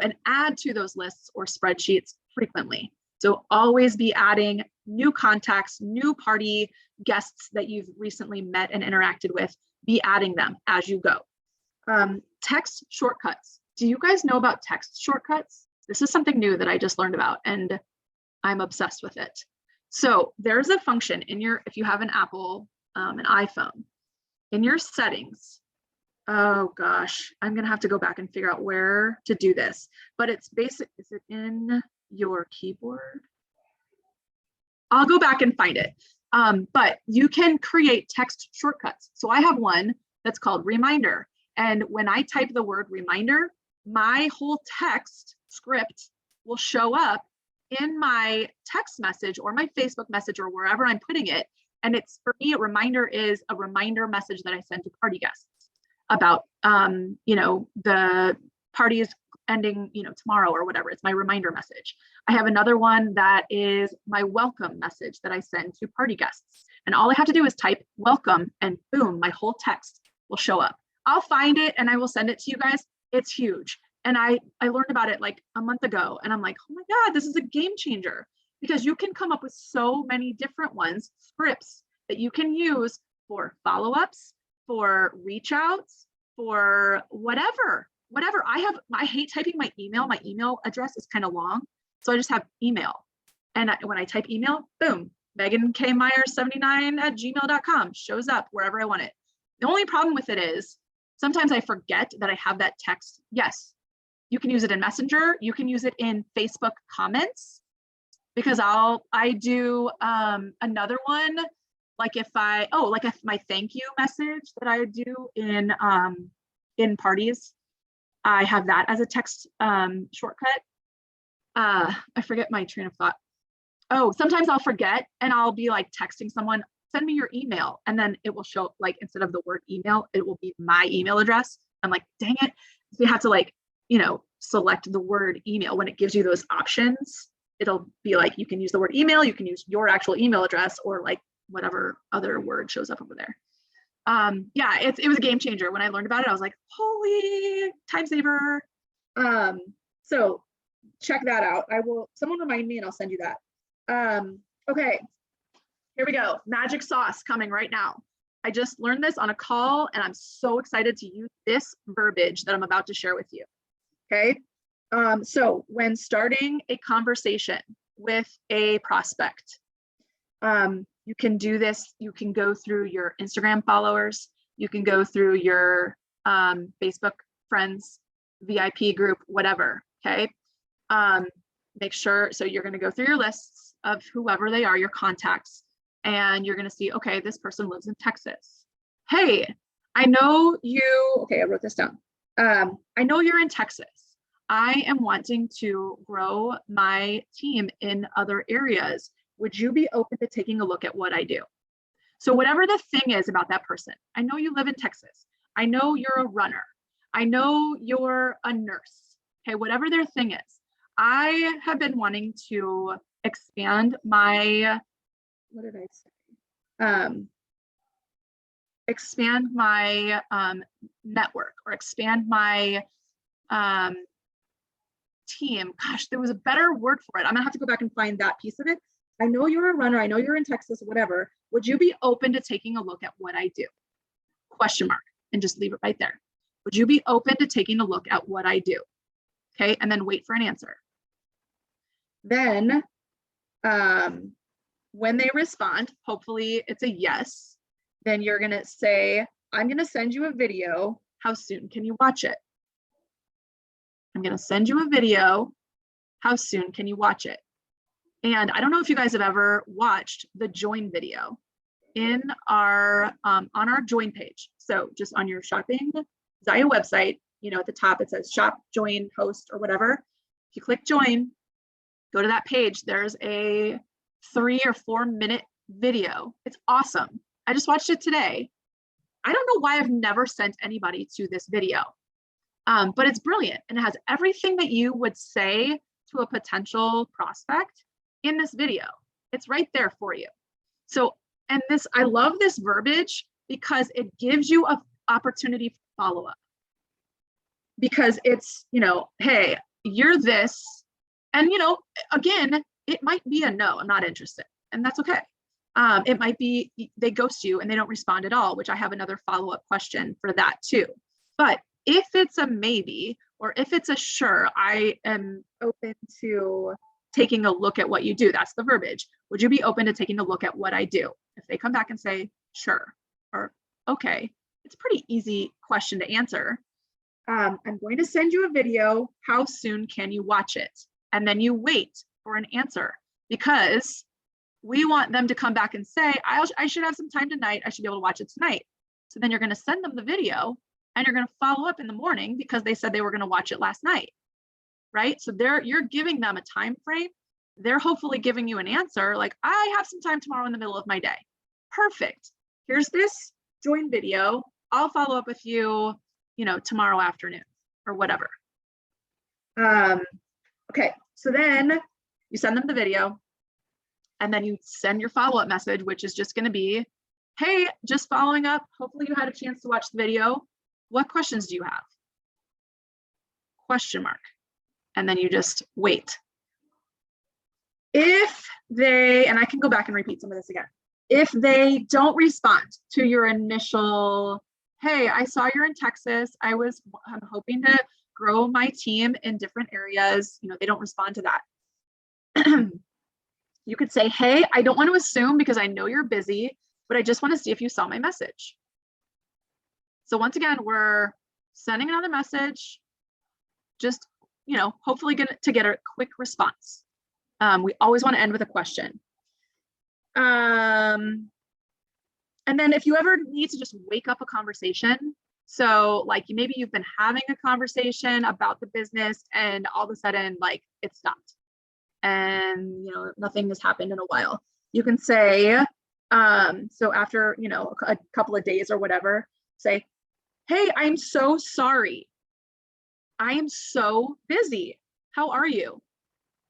and add to those lists or spreadsheets frequently. So always be adding new contacts, new party guests that you've recently met and interacted with, be adding them as you go. Text shortcuts. Do you guys know about text shortcuts? This is something new that I just learned about and I'm obsessed with it. So there's a function in if you have an Apple, an iPhone, in your settings. Oh gosh, I'm gonna have to go back and figure out where to do this, but it's basic. Is it in your keyboard? I'll go back and find it. But you can create text shortcuts. So I have one that's called reminder. And when I type the word reminder, my whole text script will show up in my text message or my Facebook message or wherever I'm putting it. And it's, for me, a reminder is a reminder message that I send to party guests about, the party is ending, tomorrow or whatever. It's my reminder message. I have another one that is my welcome message that I send to party guests. And all I have to do is type welcome and boom, my whole text will show up. I'll find it and I will send it to you guys. It's huge. And I learned about it like a month ago and I'm like, oh my God, this is a game changer, because you can come up with so many different ones, scripts that you can use for follow-ups, for reach outs, for whatever. I hate typing my email. My email address is kind of long. So I just have email. And when I type email, boom, Megan K. Myers 79@gmail.com shows up wherever I want it. The only problem with it is sometimes I forget that I have that text. Yes, you can use it in Messenger. You can use it in Facebook comments, because I do another one. Like if my thank you message that I do in parties, I have that as a text shortcut. I forget my train of thought. Oh, sometimes I'll forget and I'll be like texting someone, send me your email. And then it will show, like, instead of the word email, it will be my email address. I'm like, dang it. So you have to select the word email. When it gives you those options, it'll be like, you can use the word email, you can use your actual email address, or like whatever other word shows up over there. Yeah, it was a game changer. When I learned about it, I was like, holy time saver. So check that out. Someone remind me and I'll send you that. Okay, here we go. Magic sauce coming right now. I just learned this on a call and I'm so excited to use this verbiage that I'm about to share with you. Okay. So when starting a conversation with a prospect, you can do this. You can go through your Instagram followers. You can go through your Facebook friends, VIP group, whatever. Okay. Make sure, so you're going to go through your lists of whoever they are, your contacts, and you're going to see, okay, this person lives in Texas. Hey, I know you, okay, I wrote this down. I know you're in Texas. I am wanting to grow my team in other areas. Would you be open to taking a look at what I do? So whatever the thing is about that person, I know you live in Texas. I know you're a runner. I know you're a nurse. Okay, whatever their thing is. I have been wanting to expand my, what did I say? Expand my network or expand my team. Gosh, there was a better word for it. I'm gonna have to go back and find that piece of it. I know you're a runner. I know you're in Texas, whatever. Would you be open to taking a look at what I do? Question mark, and just leave it right there. Would you be open to taking a look at what I do? Okay, and then wait for an answer. Then when they respond, hopefully it's a yes, then you're gonna say, I'm gonna send you a video. How soon can you watch it? I'm gonna send you a video. How soon can you watch it? And I don't know if you guys have ever watched the join video in our on our join page. So just on your shopping Zaya website, you know, at the top it says shop, join, host, or whatever. If you click join, go to that page, there's a 3 or 4 minute video. It's awesome. I just watched it today. I don't know why I've never sent anybody to this video, but it's brilliant and it has everything that you would say to a potential prospect in this video. It's right there for you. So, and this, I love this verbiage because it gives you an opportunity for follow-up. Because it's, you know, hey, you're this, and you know, again, it might be a no, I'm not interested, and that's okay. It might be they ghost you and they don't respond at all, which I have another follow-up question for that too. But if it's a maybe, or if it's a sure, I am open to taking a look at what you do. That's the verbiage. Would you be open to taking a look at what I do? If they come back and say, sure, or okay, it's a pretty easy question to answer. I'm going to send you a video. How soon can you watch it? And then you wait for an answer because we want them to come back and say, I should have some time tonight. I should be able to watch it tonight. So then you're going to send them the video and you're going to follow up in the morning because they said they were going to watch it last night. Right? So you're giving them a time frame. They're hopefully giving you an answer like, I have some time tomorrow in the middle of my day. Perfect. Here's this join video. I'll follow up with you, you know, tomorrow afternoon or whatever. Okay, so then you send them the video and then you send your follow-up message, which is just going to be, hey, just following up. Hopefully you had a chance to watch the video. What questions do you have? Question mark. And then you just wait. If they, and I can go back and repeat some of this again. If they don't respond to your initial, hey, I saw you're in Texas. I'm hoping to grow my team in different areas. You know, they don't respond to that. You could say, hey, I don't want to assume because I know you're busy, but I just want to see if you saw my message. So once again, we're sending another message, just, you know, hopefully to get a quick response. We always want to end with a question. And then if you ever need to just wake up a conversation, so like maybe you've been having a conversation about the business and all of a sudden like it stopped and, you know, nothing has happened in a while. You can say, so after, you know, a couple of days or whatever, say, hey, I'm so sorry. I am so busy. How are you?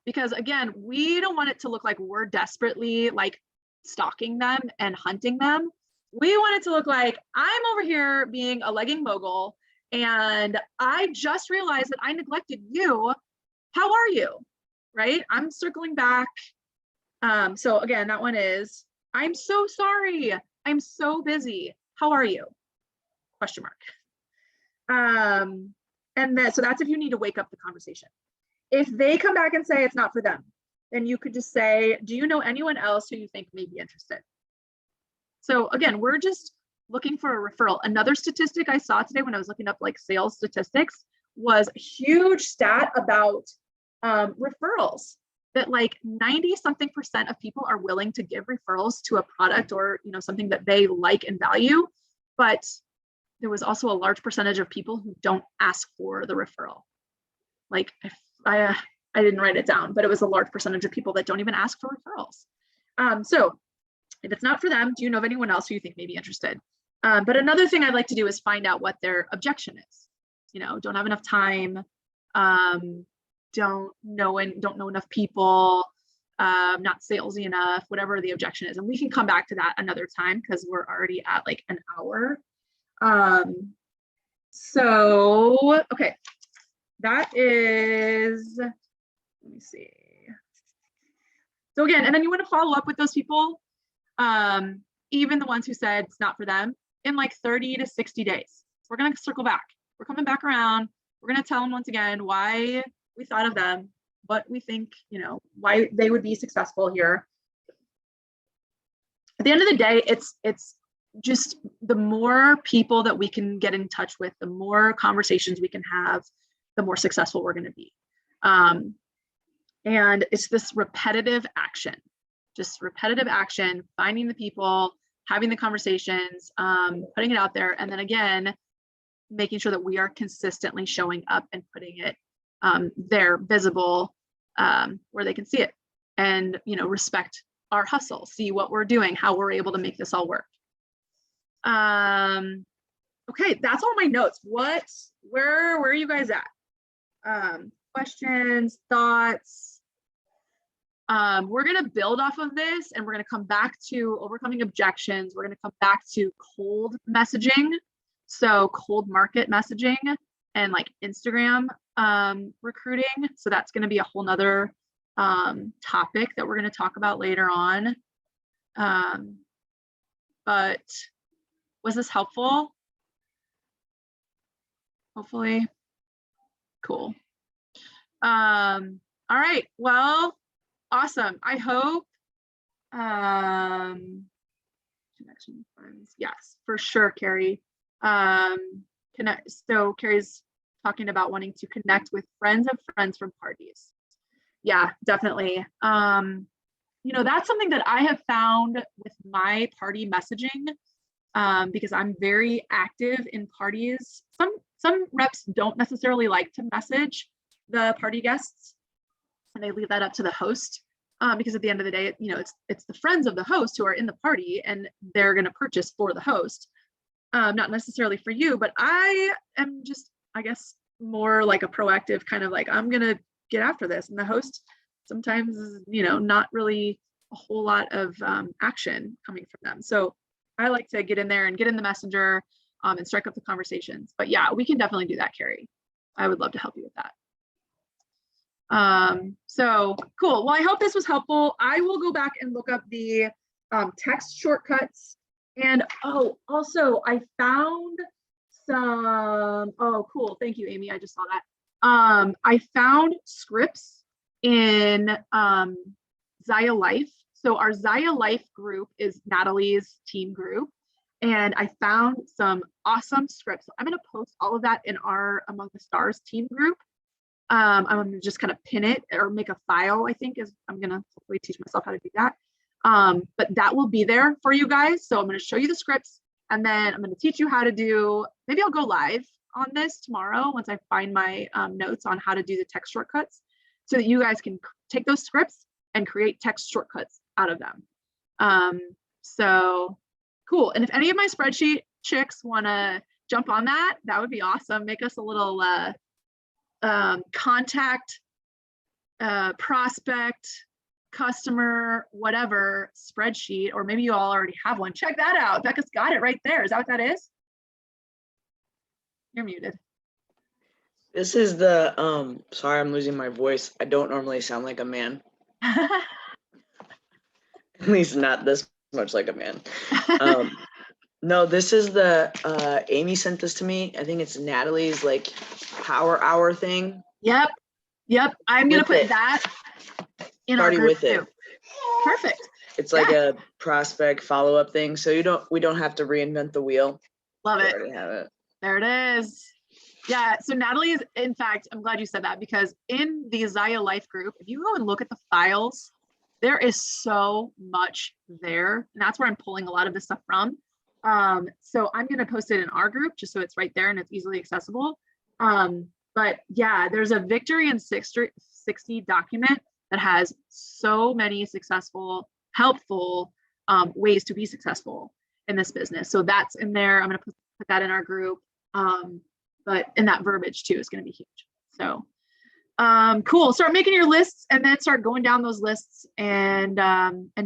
Because again, we don't want it to look like we're desperately like stalking them and hunting them. We want it to look like I'm over here being a legging mogul and I just realized that I neglected you. How are you? Right? I'm circling back. So again, that one is, I'm so sorry. I'm so busy. How are you? Question mark. And then, so that's if you need to wake up the conversation. If they come back and say it's not for them, then you could just say, do you know anyone else who you think may be interested? So again, we're just looking for a referral. Another statistic I saw today when I was looking up like sales statistics was a huge stat about referrals, that like 90-something% of people are willing to give referrals to a product or, you know, something that they like and value. But there was also a large percentage of people who don't ask for the referral. Like I didn't write it down, but it was a large percentage of people that don't even ask for referrals. So if it's not for them, do you know of anyone else who you think may be interested? But another thing I'd like to do is find out what their objection is. You know, don't have enough time, don't know enough people, not salesy enough, whatever the objection is. And we can come back to that another time because we're already at like an hour. So, okay, that is, let me see. So again, and then you want to follow up with those people, even the ones who said it's not for them, in like 30 to 60 days. We're going to circle back. We're coming back around. We're going to tell them once again why we thought of them, what we think, you know, why they would be successful here. At the end of the day, it's just the more people that we can get in touch with, the more conversations we can have, the more successful we're going to be. And it's this repetitive action, just repetitive action, finding the people, having the conversations, putting it out there, and then again, making sure that we are consistently showing up and putting it there, visible, where they can see it, and, you know, respect our hustle, see what we're doing, how we're able to make this all work. Okay, that's all my notes. Where are you guys at? Questions, thoughts? We're going to build off of this, and we're going to come back to overcoming objections. We're going to come back to cold messaging. So cold market messaging and like Instagram recruiting. So that's going to be a whole nother topic that we're going to talk about later on. But was this helpful? Hopefully. Cool. All right. Well, awesome. I hope connection friends. Yes, for sure, Carrie. So Carrie's talking about wanting to connect with friends of friends from parties. Yeah, definitely. You know, that's something that I have found with my party messaging, because I'm very active in parties. Some reps don't necessarily like to message the party guests, and they leave that up to the host, because at the end of the day, you know, it's the friends of the host who are in the party, and they're going to purchase for the host, not necessarily for you. But I am just, I guess, more like a proactive kind of like, I'm going to get after this, and the host sometimes is, you know, not really a whole lot of action coming from them. So I like to get in there and get in the messenger and strike up the conversations. But yeah, we can definitely do that, Carrie. I would love to help you with that. So cool. Well, I hope this was helpful. I will go back and look up the text shortcuts. And oh, also I found some, oh, cool. Thank you, Amy. I just saw that. I found scripts in Zaya Life. So our Zaya Life group is Natalie's team group. And I found some awesome scripts. I'm going to post all of that in our Among the Stars team group. I'm going to just kind of pin it or make a file, I think, is I'm going to hopefully teach myself how to do that. But that will be there for you guys. So I'm going to show you the scripts, and then I'm going to teach you how to do, maybe I'll go live on this tomorrow once I find my notes on how to do the text shortcuts, so that you guys can take those scripts and create text shortcuts out of them. So cool. And if any of my spreadsheet chicks want to jump on that, that would be awesome. Make us a little contact, prospect, customer, whatever spreadsheet, or maybe you all already have one. Check that out. Becca's got it right there. Is that what that is? You're muted. This is the, sorry, I'm losing my voice. I don't normally sound like a man. At least not this much like a man. No, this is the Amy sent this to me. I think it's Natalie's like power hour thing. Yep. I'm gonna With put it. that in our Already group with it. too. Perfect. It's like Yeah. a prospect follow-up thing. So we don't have to reinvent the wheel. Love We it. already have it. There it is. Yeah, so Natalie is, in fact, I'm glad you said that because in the Zaya Life group, if you go and look at the files, there is so much there. And that's where I'm pulling a lot of this stuff from. So I'm going to post it in our group just so it's right there and it's easily accessible. But yeah, there's a Victory in 60 document that has so many successful, helpful ways to be successful in this business. So that's in there. I'm going to put that in our group. But in that verbiage too is going to be huge. So cool. Start making your lists and then start going down those lists and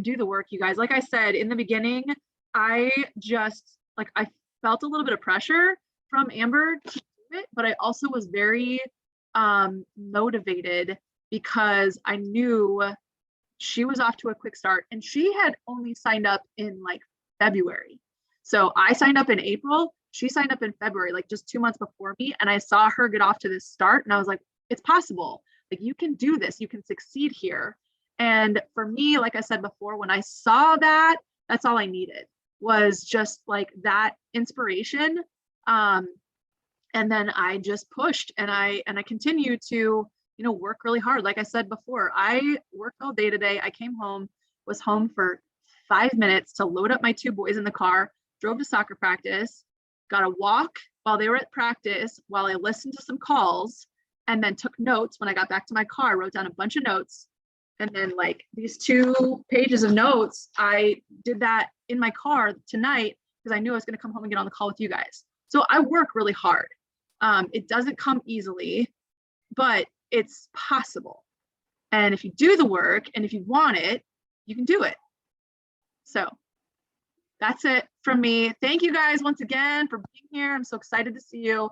do the work, you guys. Like I said in the beginning, I felt a little bit of pressure from Amber to do it, but I also was very motivated because I knew she was off to a quick start and she had only signed up in like February. So I signed up in April. She signed up in February, like just 2 months before me. And I saw her get off to this start and I was like, it's possible. Like you can do this, you can succeed here. And for me, like I said before, when I saw that, that's all I needed was just like that inspiration. And then I just pushed and I continue to, work really hard. Like I said before, I worked all day today. I came home, was home for 5 minutes to load up my 2 boys in the car, drove to soccer practice, got a walk while they were at practice, while I listened to some calls, and then took notes. When I got back to my car, I wrote down a bunch of notes. And then like these 2 pages of notes, I did that in my car tonight because I knew I was going to come home and get on the call with you guys. So I work really hard. It doesn't come easily, but it's possible. And if you do the work and if you want it, you can do it. So that's it from me. Thank you guys once again for being here. I'm so excited to see you.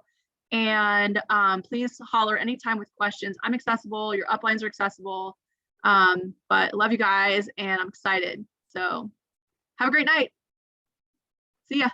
And please holler anytime with questions. I'm accessible. Your uplines are accessible. But love you guys and I'm excited. So have a great night. See ya.